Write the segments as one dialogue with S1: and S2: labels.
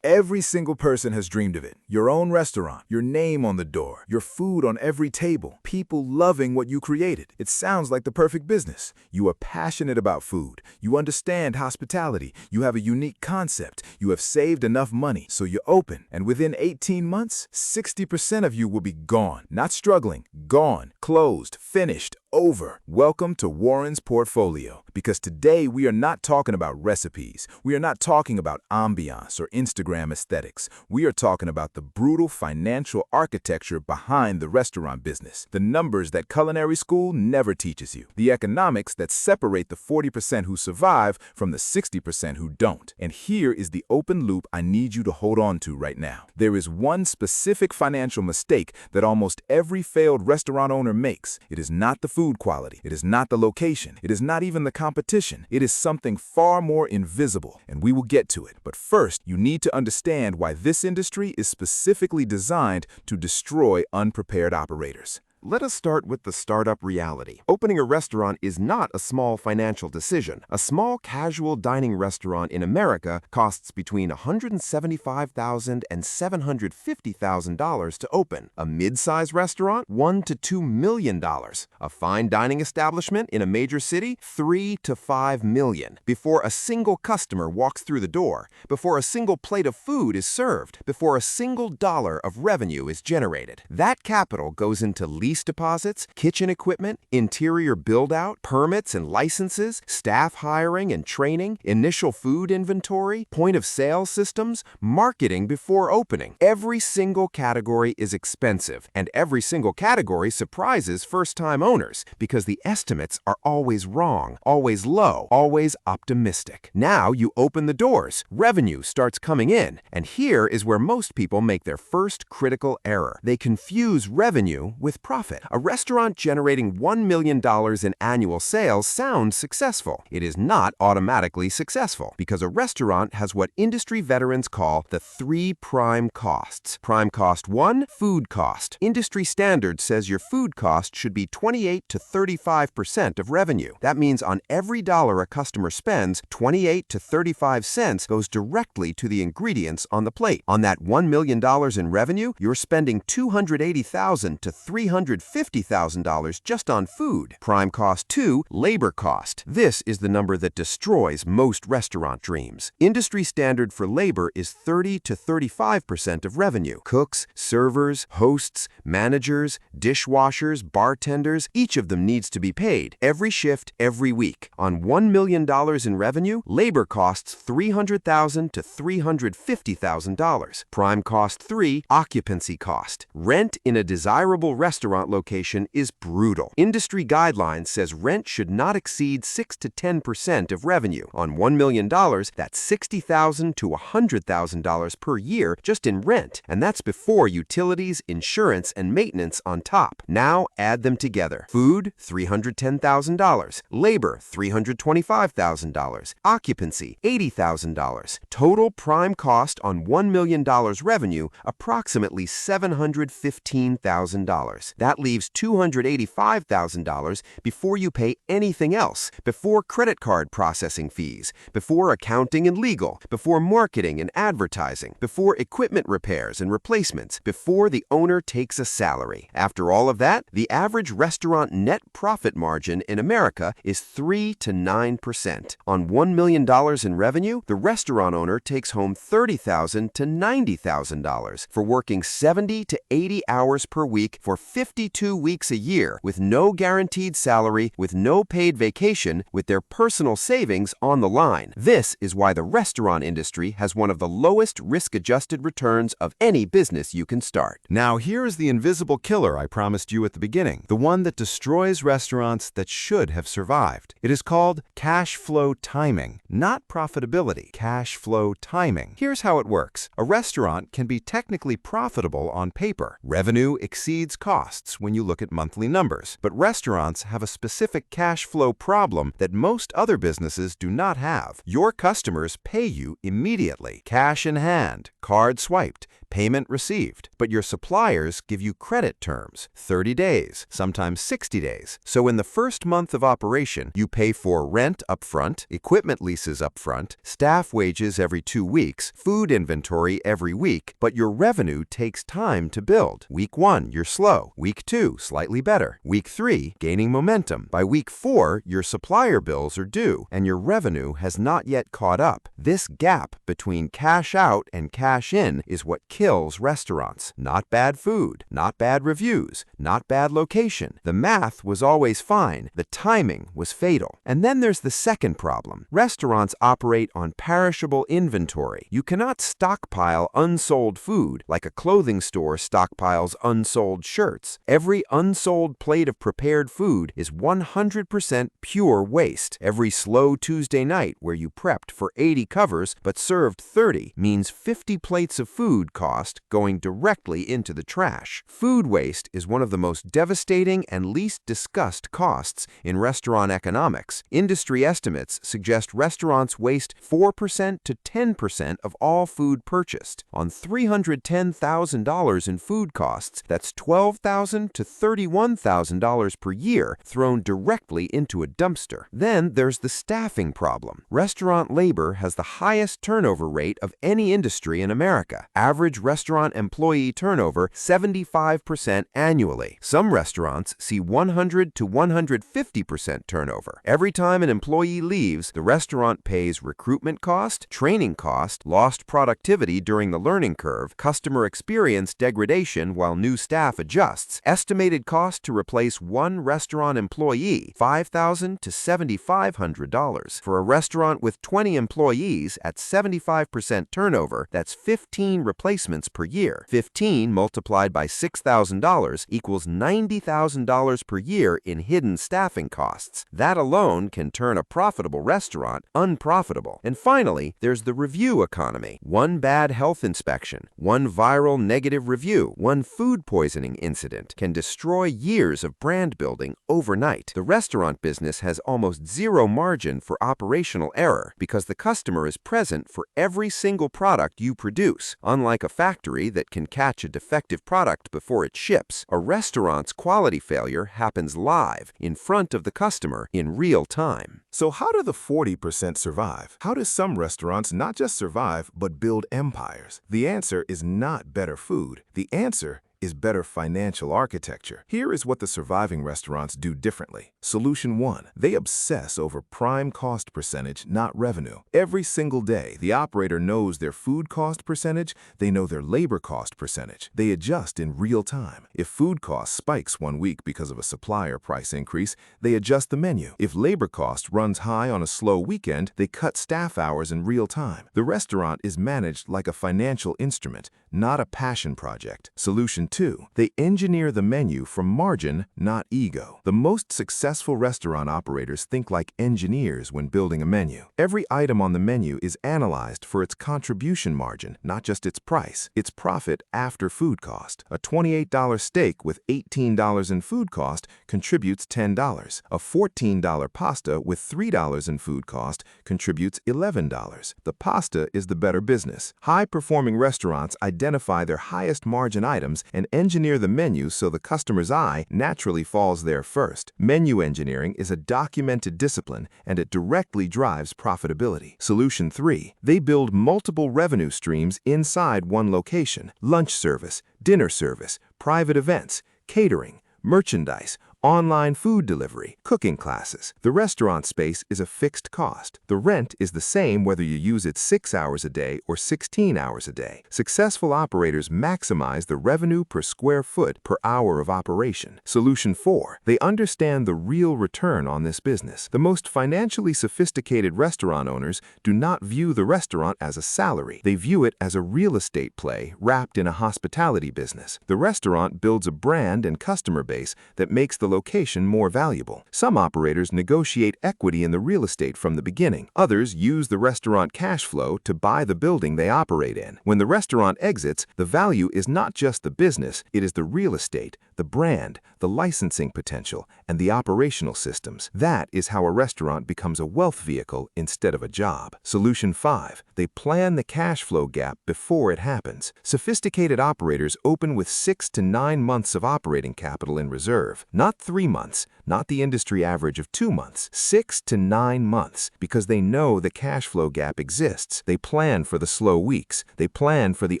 S1: Every single person has dreamed of it. Your own restaurant, your name on the door, your food on every table, people loving what you created. It sounds like the perfect business. You are passionate about food. You understand hospitality. You have a unique concept. You have saved enough money, so you open. And within 18 months, 60% of you will be gone. Not struggling, gone, closed, finished, over. Welcome to Warren's Portfolio, because today we are not talking about recipes. We are not talking about ambiance or Instagram aesthetics. We are talking about the brutal financial architecture behind the restaurant business, the numbers that culinary school never teaches you, the economics that separate the 40% who survive from the 60% who don't. And here is the open loop I need you to hold on to right now. There is one specific financial mistake that almost every failed restaurant owner makes. It is not the food quality. It is not the location. It is not even the competition. It is something far more invisible, and we will get to it. But first, you need to understand why this industry is specifically designed to destroy unprepared operators.
S2: Let us start with the startup reality. Opening a restaurant is not a small financial decision. A small casual dining restaurant in America costs between $175,000 and $750,000 to open. A mid-size restaurant, $1 to $2 million. A fine dining establishment in a major city, $3 to $5 million. Before a single customer walks through the door, before a single plate of food is served, before a single dollar of revenue is generated. That capital goes into lease deposits, kitchen equipment, interior build-out, permits and licenses, staff hiring and training, initial food inventory, point-of-sale systems, marketing before opening. Every single category is expensive, and every single category surprises first-time owners because the estimates are always wrong, always low, always optimistic. Now you open the doors, revenue starts coming in, and here is where most people make their first critical error. They confuse revenue with profit. A restaurant generating $1 million in annual sales sounds successful. It is not automatically successful because a restaurant has what industry veterans call the three prime costs. Prime cost 1, food cost. Industry standard says your food cost should be 28 to 35% of revenue. That means on every dollar a customer spends, 28 to 35 cents goes directly to the ingredients on the plate. On that $1 million in revenue, you're spending $280,000 to $350,000 just on food. Prime cost 2, labor cost. This is the number that destroys most restaurant dreams. Industry standard for labor is 30 to 35% of revenue. Cooks, servers, hosts, managers, dishwashers, bartenders, each of them needs to be paid. Every shift, every week. On $1 million in revenue, labor costs $300,000 to $350,000. Prime cost 3, occupancy cost. Rent in a desirable restaurant location is brutal. Industry guidelines says rent should not exceed 6 to 10% of revenue. On $1 million, that's $60,000 to $100,000 per year just in rent, and that's before utilities, insurance, and maintenance on top. Now add them together. Food, $310,000. Labor, $325,000. Occupancy, $80,000. Total prime cost on $1 million revenue, approximately $715,000. That leaves $285,000 before you pay anything else, before credit card processing fees, before accounting and legal, before marketing and advertising, before equipment repairs and replacements, before the owner takes a salary. After all of that, the average restaurant net profit margin in America is 3 to 9%. On $1 million in revenue, the restaurant owner takes home $30,000 to $90,000 for working 70 to 80 hours per week for 52 weeks a year with no guaranteed salary, with no paid vacation, with their personal savings on the line. This is why the restaurant industry has one of the lowest risk-adjusted returns of any business you can start.
S1: Now here is the invisible killer I promised you at the beginning, the one that destroys restaurants that should have survived. It is called cash flow timing, not profitability. Cash flow timing. Here's how it works. A restaurant can be technically profitable on paper. Revenue exceeds costs when you look at monthly numbers. But restaurants have a specific cash flow problem that most other businesses do not have. Your customers pay you immediately, cash in hand, card swiped,
S2: payment received. But your suppliers give you credit terms, 30 days, sometimes 60 days. So in the first month of operation, you pay for rent upfront, equipment leases upfront, staff wages every 2 weeks, food inventory every week, but your revenue takes time to build. Week 1, you're slow. Week 2, slightly better. Week 3, gaining momentum. By week 4, your supplier bills are due, and your revenue has not yet caught up. This gap between cash out and cash in is what kills restaurants. Not bad food, not bad reviews, not bad location. The math was always fine. The timing was fatal. And then there's the second problem. Restaurants operate on perishable inventory. You cannot stockpile unsold food like a clothing store stockpiles unsold shirts. Every unsold plate of prepared food is 100% pure waste. Every slow Tuesday night where you prepped for 80 covers but served 30 means 50 plates of food cost going directly into the trash. Food waste is one of the most devastating and least discussed costs in restaurant economics. Industry estimates suggest restaurants waste 4% to 10% of all food purchased. On $310,000 in food costs, that's $12,000 to $31,000 per year thrown directly into a dumpster. Then there's the staffing problem. Restaurant labor has the highest turnover rate of any industry in America. Average restaurant employee turnover 75% annually. Some restaurants see 100 to 150% turnover. Every time an employee leaves, the restaurant pays recruitment cost, training cost, lost productivity during the learning curve, customer experience degradation while new staff adjusts. Estimated cost to replace one restaurant employee, $5,000 to $7,500. For a restaurant with 20 employees at 75% turnover, that's 15 replacements per year. 15 multiplied by $6,000 equals $90,000 per year in hidden staffing costs. That alone can turn a profitable restaurant unprofitable. And finally, there's the review economy. One bad health inspection, one viral negative review, one food poisoning incident can destroy years of brand building overnight. The restaurant business has almost zero margin for operational error because the customer is present for every single product you produce. Unlike a factory that can catch a defective product before it ships, a restaurant's quality failure happens live in front of the customer in real time.
S1: So how do the 40% survive? How do some restaurants not just survive, but build empires? The answer is not better food. The answer is better financial architecture. Here is what the surviving restaurants do differently. Solution 1. They obsess over prime cost percentage, not revenue. Every single day, the operator knows their food cost percentage, they know their labor cost percentage. They adjust in real time. If food cost spikes one week because of a supplier price increase, they adjust the menu. If labor cost runs high on a slow weekend, they cut staff hours in real time. The restaurant is managed like a financial instrument, not a passion project. Solution 2. They engineer the menu from margin, not ego. The most successful restaurant operators think like engineers when building a menu. Every item on the menu is analyzed for its contribution margin, not just its price, its profit after food cost. A $28 steak with $18 in food cost contributes $10. A $14 pasta with $3 in food cost contributes $11. The pasta is the better business. High-performing restaurants identify their highest margin items and engineer the menu so the customer's eye naturally falls there first. Menu engineering is a documented discipline, and it directly drives profitability. Solution 3. They build multiple revenue streams inside one location: lunch service, dinner service, private events, catering, merchandise, online food delivery, cooking classes. The restaurant space is a fixed cost. The rent is the same whether you use it 6 hours a day or 16 hours a day. Successful operators maximize the revenue per square foot per hour of operation. Solution 4. They understand the real return on this business. The most financially sophisticated restaurant owners do not view the restaurant as a salary. They view it as a real estate play wrapped in a hospitality business. The restaurant builds a brand and customer base that makes the location more valuable. Some operators negotiate equity in the real estate from the beginning. Others use the restaurant cash flow to buy the building they operate in. When the restaurant exits, the value is not just the business, it is the real estate, the brand, the licensing potential,
S2: and the operational systems. That is how a restaurant becomes a wealth vehicle instead of a job. Solution 5. They plan the cash flow gap before it happens. Sophisticated operators open with 6 to 9 months of operating capital in reserve. Not 3 months, not the industry average of 2 months. 6 to 9 months, because they know the cash flow gap exists. They plan for the slow weeks. They plan for the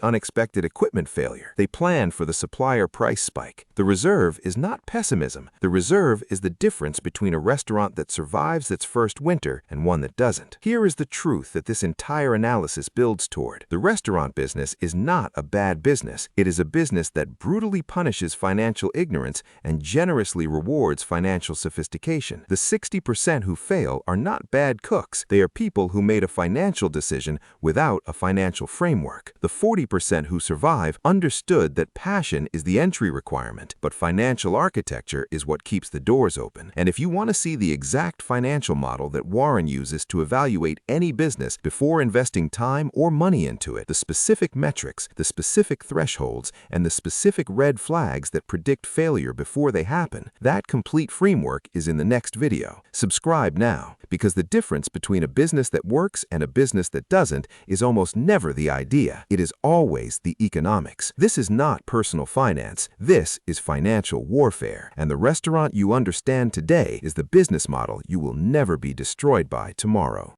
S2: unexpected equipment failure. They plan for the supplier price spike. The reserve is not pessimism. The reserve is the difference between a restaurant that survives its first winter and one that doesn't. Here is the truth that this entire analysis builds toward. The restaurant business is not a bad business. It is a business that brutally punishes financial ignorance and generously rewards financial sophistication. The 60% who fail are not bad cooks. They are people who made a financial decision without a financial framework. The 40% who survive understood that passion is the entry requirement, but financial architecture is what keeps the doors open. And if you want to see the exact financial model that Warren uses to evaluate any business before investing time or money into it, the specific metrics, the specific thresholds, and the specific red flags that predict failure before they happen, that complete framework is in the next video. Subscribe now, because the difference between a business that works and a business that doesn't is almost never the idea. It is always the economics. This is not personal finance. This is financial warfare. And the restaurant you understand today is the business model you will never be destroyed by tomorrow.